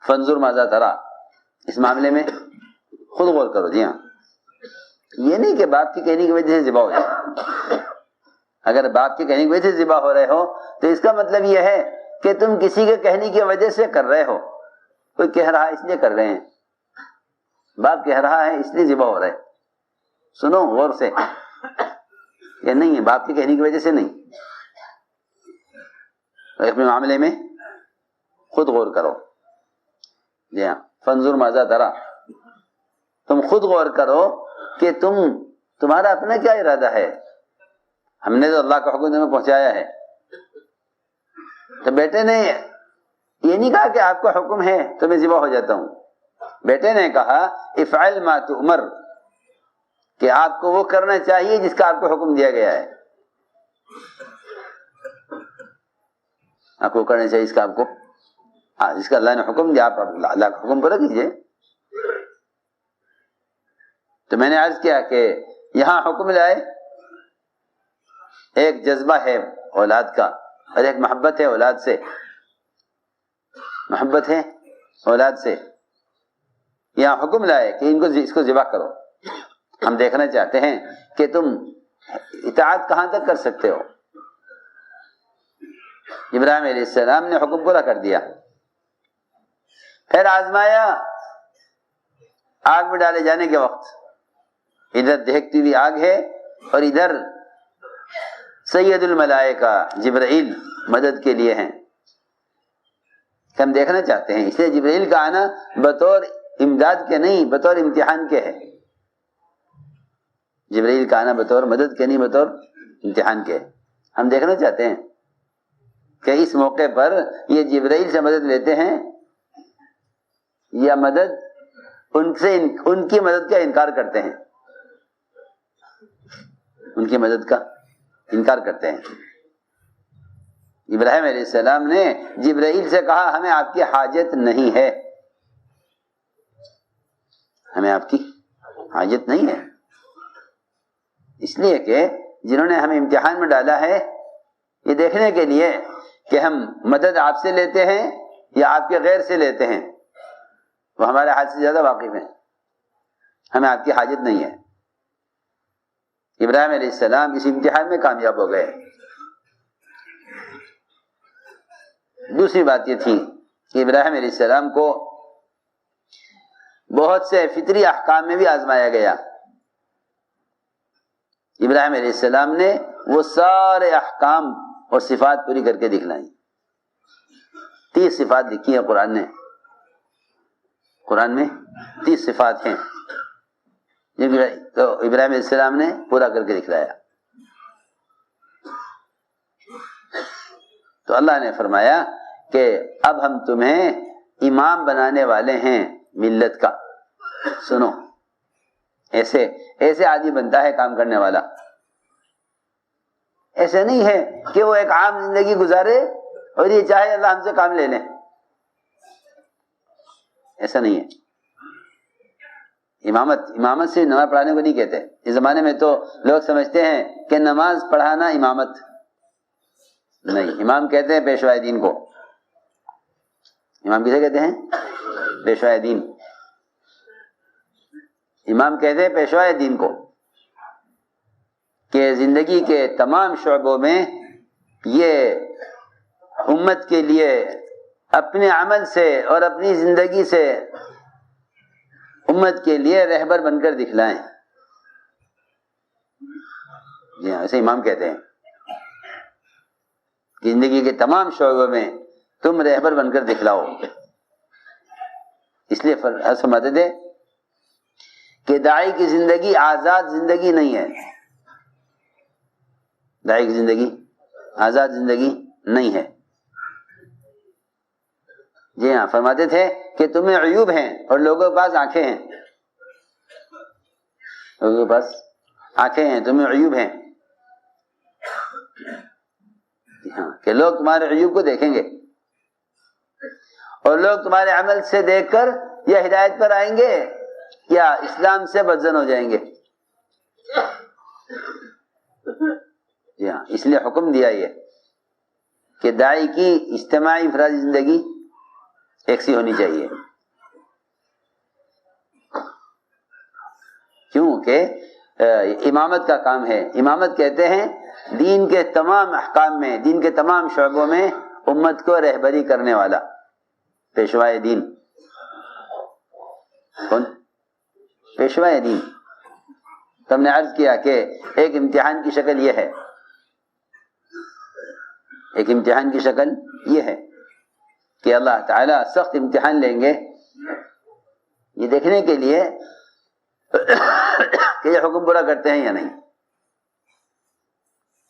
فانظر ماذا ترى، اس معاملے میں خود غور کرو. جی ہاں، یہ نہیں کہ باپ کی کہنے کی وجہ سے ذبح ہو جائے. اگر باپ کے کہنے کی وجہ سے ذبح ہو رہے ہو تو اس کا مطلب یہ ہے کہ تم کسی کے کہنے کی وجہ سے کر رہے ہو. کوئی کہہ رہا ہے اس لیے کر رہے ہیں، باپ کہہ رہا ہے اس لیے ذبح ہو رہا ہے. سنو غور سے، یہ نہیں ہے باپ کے کہنے کی وجہ سے نہیں. اپنے معاملے میں خود غور کرو. جی ہاں، فانظر ماذا ترى، تم خود غور کرو کہ تمہارا اپنا کیا ارادہ ہے. ہم نے تو اللہ کا حکم تمہیں پہنچایا ہے. تو بیٹے نے یہ نہیں کہا کہ آپ کا حکم ہے تو میں ذبح ہو جاتا ہوں. بیٹے نے کہا افعل ما تؤمر، کہ آپ کو وہ کرنا چاہیے جس کا آپ کو حکم دیا گیا ہے. آپ کو کرنا چاہیے جس کا اللہ نے حکم دیا، آپ اللہ کا حکم پورا کیجئے. تو میں نے عرض کیا کہ یہاں حکم لائے، ایک جذبہ ہے اولاد کا اور ایک محبت ہے اولاد سے. محبت ہے اولاد سے. یہاں حکم لائے کہ اس کو ذبح کرو. ہم دیکھنا چاہتے ہیں کہ تم اطاعت کہاں تک کر سکتے ہو. ابراہیم علیہ السلام نے حکم پورا کر دیا. پھر آزمایا آگ میں ڈالے جانے کے وقت. ادھر دیکھتی ہوئی آگ ہے اور ادھر سید الملائکہ جبرائیل مدد کے لیے ہیں. کہ ہم دیکھنا چاہتے ہیں، اس لیے جبرائیل کا آنا بطور امداد کے نہیں، بطور امتحان کے ہے. جبرائیل کا آنا بطور مدد کے نہیں، بطور امتحان کے. ہم دیکھنا چاہتے ہیں کہ اس موقع پر یہ جبرائیل سے مدد لیتے ہیں یا مدد ان کی مدد کا انکار کرتے ہیں. ان کی مدد کا انکار کرتے ہیں. ابراہیم علیہ السلام نے جبرائیل سے کہا ہمیں آپ کی حاجت نہیں ہے، ہمیں آپ کی حاجت نہیں ہے. اس لیے کہ جنہوں نے ہمیں امتحان میں ڈالا ہے یہ دیکھنے کے لیے کہ ہم مدد آپ سے لیتے ہیں یا آپ کے غیر سے لیتے ہیں، وہ ہمارے حال سے زیادہ واقف ہیں. ہمیں آپ کی حاجت نہیں ہے. ابراہیم علیہ السلام اس امتحان میں کامیاب ہو گئے. دوسری بات یہ تھی کہ ابراہیم علیہ السلام کو بہت سے فطری احکام میں بھی آزمایا گیا. ابراہیم علیہ السلام نے وہ سارے احکام اور صفات پوری کر کے دکھلائیں. 30 صفات لکھی ہیں قرآن نے. قرآن میں 30 صفات ہیں تو ابراہیم علیہ السلام نے پورا کر کے دکھلایا. تو اللہ نے فرمایا کہ اب ہم تمہیں امام بنانے والے ہیں ملت کا. سنو، ایسے آدمی بنتا ہے کام کرنے والا. ایسے نہیں ہے کہ وہ ایک عام زندگی گزارے اور یہ چاہے اللہ ہم سے کام لے لیں. ایسا نہیں ہے. امامت سے نماز پڑھانے کو نہیں کہتے. اس زمانے میں تو لوگ سمجھتے ہیں کہ نماز پڑھانا امامت نہیں. امام کہتے ہیں پیشوائے دین کو. امام کسے کہتے ہیں؟ پیشوائے دین. امام کہتے ہیں پیشوائے دین کو کہ زندگی کے تمام شعبوں میں یہ امت کے لیے اپنے عمل سے اور اپنی زندگی سے امت کے لیے رہبر بن کر دکھلائیں. جی ہاں، ایسے امام کہتے ہیں کہ زندگی کے تمام شعبوں میں تم رہبر بن کر دکھلاؤ. اس لیے فرماتے تھے کہ داعی کی زندگی آزاد زندگی نہیں ہے. داعی کی زندگی آزاد زندگی نہیں ہے. جی ہاں، فرماتے تھے کہ تمہیں عیوب ہیں اور لوگوں کے پاس آنکھیں ہیں. لوگوں کے پاس آنکھیں ہیں، تمہیں عیوب ہیں. ہاں، کہ لوگ تمہارے عیوب کو دیکھیں گے اور لوگ تمہارے عمل سے دیکھ کر یا ہدایت پر آئیں گے یا اسلام سے بدزن ہو جائیں گے. جی ہاں، اس لیے حکم دیا یہ کہ داعی کی اجتماعی انفرادی زندگی ایک سی ہونی چاہیے، کیونکہ امامت کا کام ہے. امامت کہتے ہیں دین کے تمام احکام میں، دین کے تمام شعبوں میں امت کو رہبری کرنے والا. پیشوائے دین کون؟ پیشوائے دین. تم نے عرض کیا کہ ایک امتحان کی شکل یہ ہے، ایک امتحان کی شکل یہ ہے کہ اللہ تعالیٰ سخت امتحان لیں گے یہ دیکھنے کے لیے کہ یہ حکم پورا کرتے ہیں یا نہیں.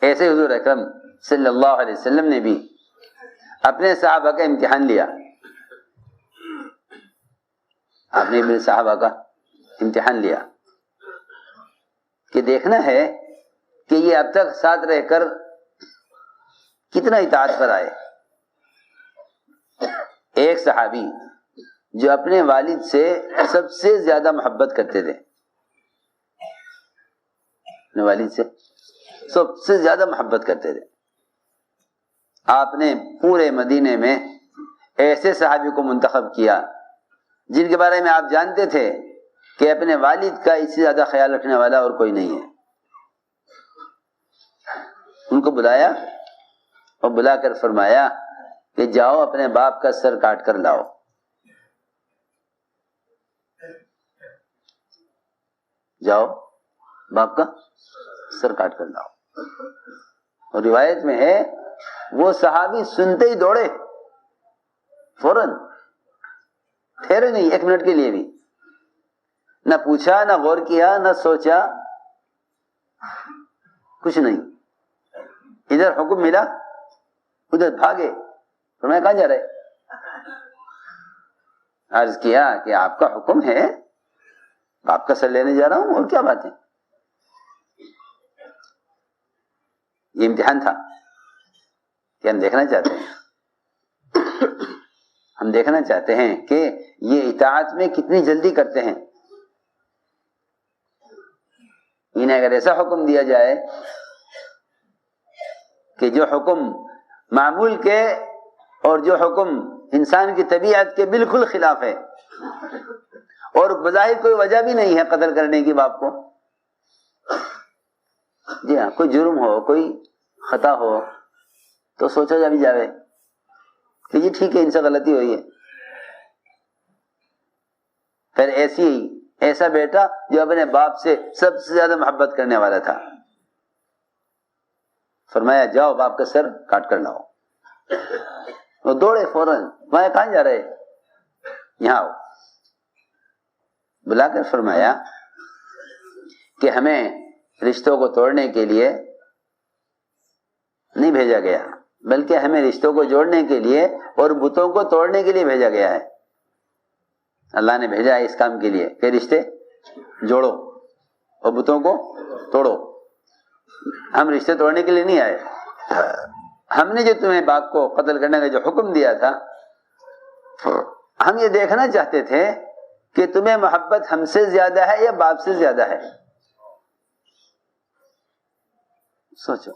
ایسے حضور اکرم صلی اللہ علیہ وسلم نے بھی اپنے صحابہ کا امتحان لیا. آپ نے اپنے صحابہ کا امتحان لیا کہ دیکھنا ہے کہ یہ اب تک ساتھ رہ کر کتنا اطاعت پر آئے. ایک صحابی جو اپنے والد سے سب سے زیادہ محبت کرتے تھے، اپنے والد سے سب سے زیادہ محبت کرتے تھے، آپ نے پورے مدینے میں ایسے صحابی کو منتخب کیا جن کے بارے میں آپ جانتے تھے کہ اپنے والد کا اس سے زیادہ خیال رکھنے والا اور کوئی نہیں ہے. ان کو بلایا اور بلا کر فرمایا کہ جاؤ اپنے باپ کا سر کاٹ کر لاؤ. جاؤ باپ کا سر کاٹ کر لاؤ. اور روایت میں ہے وہ صحابی سنتے ہی دوڑے، فوراً ٹھہرے نہیں ایک منٹ کے لیے بھی، نہ پوچھا نہ غور کیا نہ سوچا، کچھ نہیں. ادھر حکم ملا ادھر بھاگے. فرمایا کہاں جا رہے؟ عرض کیا کہ آپ کا حکم ہے، باپ کا سر لینے جا رہا ہوں، اور کیا بات ہے. یہ امتحان تھا کہ ہم دیکھنا چاہتے ہیں، ہم دیکھنا چاہتے ہیں کہ یہ اطاعت میں کتنی جلدی کرتے ہیں. انہیں اگر ایسا حکم دیا جائے کہ جو حکم معمول کے اور جو حکم انسان کی طبیعت کے بالکل خلاف ہے، اور بظاہر کوئی وجہ بھی نہیں ہے قتل کرنے کی باپ کو، جی ہاں کوئی جرم ہو کوئی خطا ہو تو سوچا جا بھی جاوے کہ یہ ٹھیک ہے ان سے غلطی ہوئی ہے. پھر ایسا بیٹا جو اپنے باپ سے سب سے زیادہ محبت کرنے والا تھا، فرمایا جاؤ باپ کا سر کاٹ کر لاؤ. وہ دوڑے فوراً. میں کہاں جا رہے؟ یہاں آؤ. بلا کر فرمایا کہ ہمیں رشتوں کو توڑنے کے لیے نہیں بھیجا گیا، بلکہ ہمیں رشتوں کو جوڑنے کے لیے اور بتوں کو توڑنے کے لیے بھیجا گیا ہے. اللہ نے بھیجا ہے اس کام کے لیے کہ رشتے جوڑو اور بتوں کو توڑو. ہم رشتے توڑنے کے لیے نہیں آئے. ہم نے جو تمہیں باپ کو قتل کرنے کا جو حکم دیا تھا، ہم یہ دیکھنا چاہتے تھے کہ تمہیں محبت ہم سے زیادہ ہے یا باپ سے زیادہ ہے. سوچو،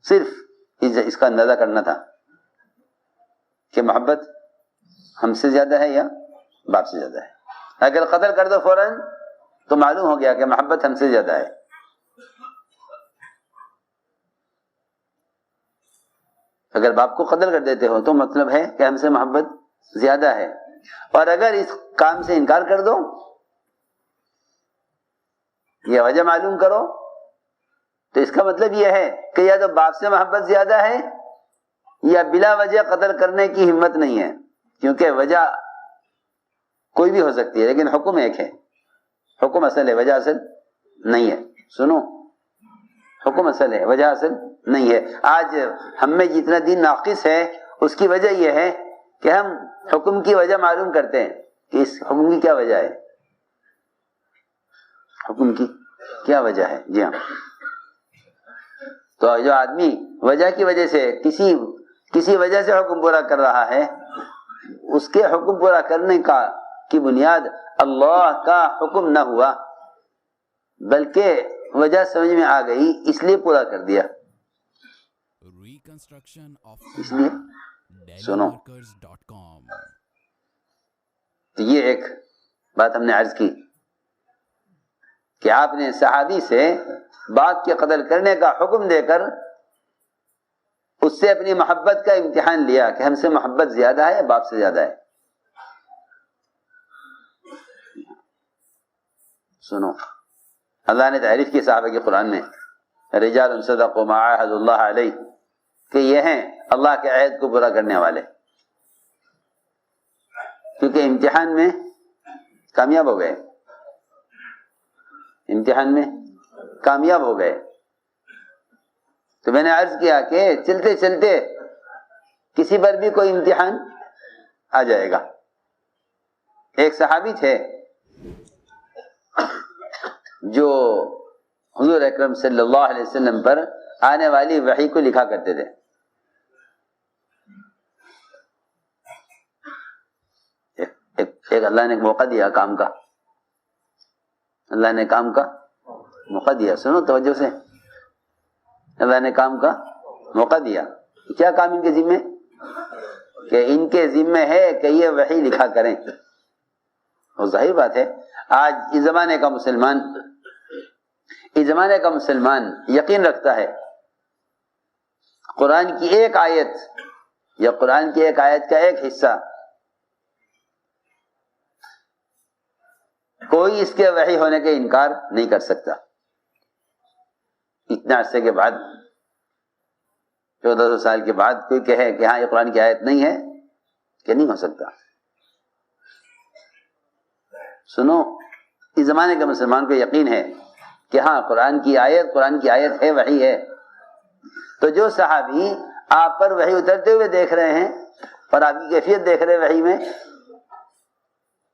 صرف اس کا اندازہ کرنا تھا کہ محبت ہم سے زیادہ ہے یا باپ سے زیادہ ہے. اگر قتل کر دو فوراً تو معلوم ہو گیا کہ محبت ہم سے زیادہ ہے. اگر باپ کو قتل کر دیتے ہو تو مطلب ہے کہ ہم سے محبت زیادہ ہے. اور اگر اس کام سے انکار کر دو، یہ وجہ معلوم کرو، تو اس کا مطلب یہ ہے کہ یا تو باپ سے محبت زیادہ ہے یا بلا وجہ قتل کرنے کی ہمت نہیں ہے. کیونکہ وجہ کوئی بھی ہو سکتی ہے لیکن حکم ایک ہے. حکم اصل ہے، وجہ اصل نہیں ہے. سنو، حکم اصل ہے، وجہ اصل نہیں ہے. آج ہم میں جتنا دین ناقص ہے اس کی وجہ یہ ہے کہ ہم حکم کی وجہ معلوم کرتے ہیں کہ اس حکم کی کیا وجہ ہے، حکم کی کیا وجہ ہے. جی ہاں، تو جو آدمی وجہ کی وجہ سے کسی وجہ سے حکم پورا کر رہا ہے، اس کے حکم پورا کرنے کی بنیاد اللہ کا حکم نہ ہوا بلکہ وجہ سمجھ میں آ گئی اس لیے پورا کر دیا. اس لیے سنو، تو یہ ایک بات ہم نے عرض کی کہ آپ نے صحابی سے بات کے قتل کرنے کا حکم دے کر اس سے اپنی محبت کا امتحان لیا کہ ہم سے محبت زیادہ ہے یا باپ سے زیادہ ہے. سنو، اللہ نے تعریف کی صحابہ کی قرآن میں، رجال صدقوا ما عاهدوا اللہ علیہ، کہ یہ ہیں اللہ کے عہد کو پورا کرنے والے، کیونکہ امتحان میں کامیاب ہو گئے، امتحان میں کامیاب ہو گئے. تو میں نے عرض کیا کہ چلتے چلتے کسی پر بھی کوئی امتحان آ جائے گا. ایک صحابی تھے جو حضور اکرم صلی اللہ علیہ وسلم پر آنے والی وحی کو لکھا کرتے تھے. ایک اللہ نے موقع دیا کام کا، اللہ نے کام کا موقع دیا. سنو توجہ سے، اللہ نے کام کا موقع دیا. کیا کام ان کے ذمے؟ کہ ان کے ذمے ہے کہ یہ وحی لکھا کریں. اور ظاہر بات ہے آج اس زمانے کا مسلمان یقین رکھتا ہے قرآن کی ایک آیت یا قرآن کی ایک آیت کا ایک حصہ کوئی اس کے وحی ہونے کا انکار نہیں کر سکتا. اتنے عرصے کے بعد، 1400 سال کے بعد کوئی کہے کہ ہاں یہ قرآن کی آیت نہیں ہے، کہ نہیں ہو سکتا. سنو، اس زمانے کے مسلمان کو یقین ہے کہ ہاں قرآن کی آیت ہے، وحی ہے. تو جو صحابی آپ پر وحی اترتے ہوئے دیکھ رہے ہیں اور آپ کی کیفیت دیکھ رہے ہیں وحی میں،